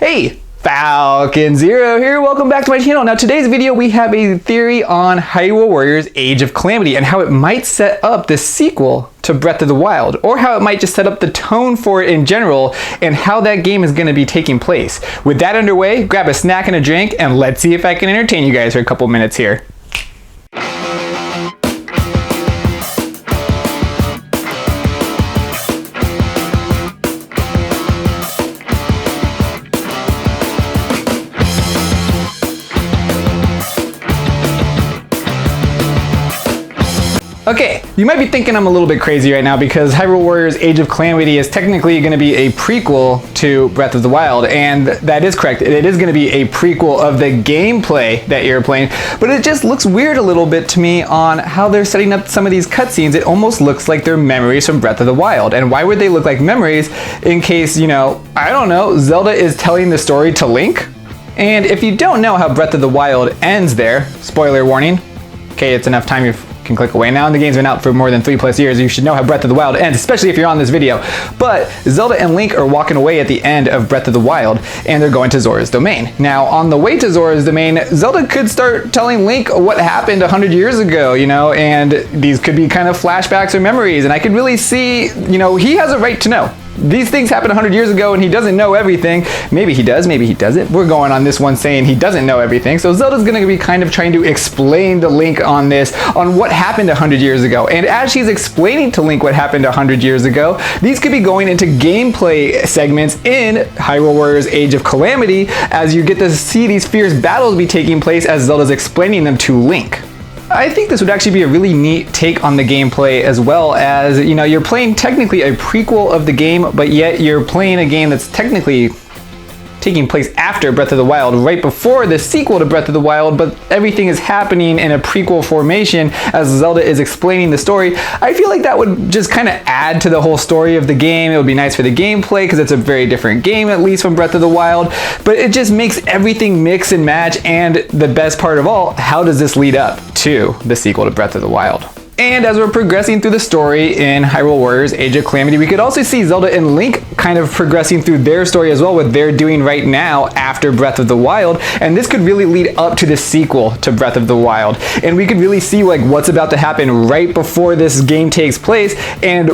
Hey, Falcon Zero here. Welcome back to my channel. Now today's video we have a theory on Hyrule Warriors Age of Calamity and how it might set up the sequel to Breath of the Wild, or how it might just set up the tone for it in general and how that game is going to be taking place. With that underway, grab a snack and a drink and let's see if I can entertain you guys for a couple minutes here. Okay, you might be thinking I'm a little bit crazy right now because Hyrule Warriors Age of Calamity is technically going to be a prequel to Breath of the Wild, and that is correct. It is going to be a prequel of the gameplay that you're playing, but it just looks weird a little bit to me on how they're setting up some of these cutscenes. It almost looks like they're memories from Breath of the Wild, and why would they look like memories in case, I don't know, Zelda is telling the story to Link? And if you don't know how Breath of the Wild ends there, spoiler warning, okay, it's enough time, you can click away now, and the game's been out for more than 3+ years. You should know how Breath of the Wild ends, especially if you're on this video. But Zelda and Link are walking away at the end of Breath of the Wild, and they're going to Zora's Domain. Now, on the way to Zora's Domain, Zelda could start telling Link what happened 100 years ago, and these could be kind of flashbacks or memories, and I could really see, he has a right to know. These things happened 100 years ago and he doesn't know everything. Maybe he does, maybe he doesn't. We're going on this one saying he doesn't know everything. So Zelda's gonna be kind of trying to explain to Link on what happened 100 years ago. And as she's explaining to Link what happened 100 years ago, these could be going into gameplay segments in Hyrule Warriors Age of Calamity as you get to see these fierce battles be taking place as Zelda's explaining them to Link. I think this would actually be a really neat take on the gameplay, as well as, you're playing technically a prequel of the game, but yet you're playing a game that's technically taking place after Breath of the Wild, right before the sequel to Breath of the Wild, but everything is happening in a prequel formation as Zelda is explaining the story. I feel like that would just kind of add to the whole story of the game. It would be nice for the gameplay because it's a very different game, at least from Breath of the Wild, but it just makes everything mix and match, and the best part of all, how does this lead up to the sequel to Breath of the Wild? And as we're progressing through the story in Hyrule Warriors Age of Calamity, we could also see Zelda and Link kind of progressing through their story as well, what they're doing right now after Breath of the Wild. And this could really lead up to the sequel to Breath of the Wild. And we could really see what's about to happen right before this game takes place. And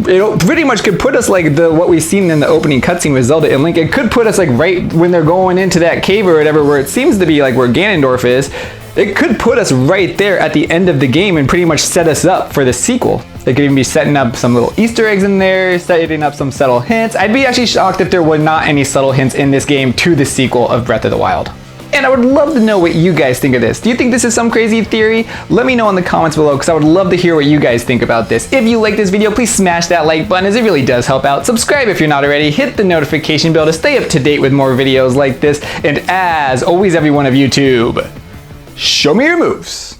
it pretty much could put us what we've seen in the opening cutscene with Zelda and Link. It could put us right when they're going into that cave or whatever, where it seems to be where Ganondorf is. It could put us right there at the end of the game and pretty much set us up for the sequel. They could even be setting up some little Easter eggs in there, setting up some subtle hints. I'd be actually shocked if there were not any subtle hints in this game to the sequel of Breath of the Wild. And I would love to know what you guys think of this. Do you think this is some crazy theory? Let me know in the comments below because I would love to hear what you guys think about this. If you like this video, please smash that like button as it really does help out. Subscribe if you're not already. Hit the notification bell to stay up to date with more videos like this. And as always, everyone of YouTube, show me your moves.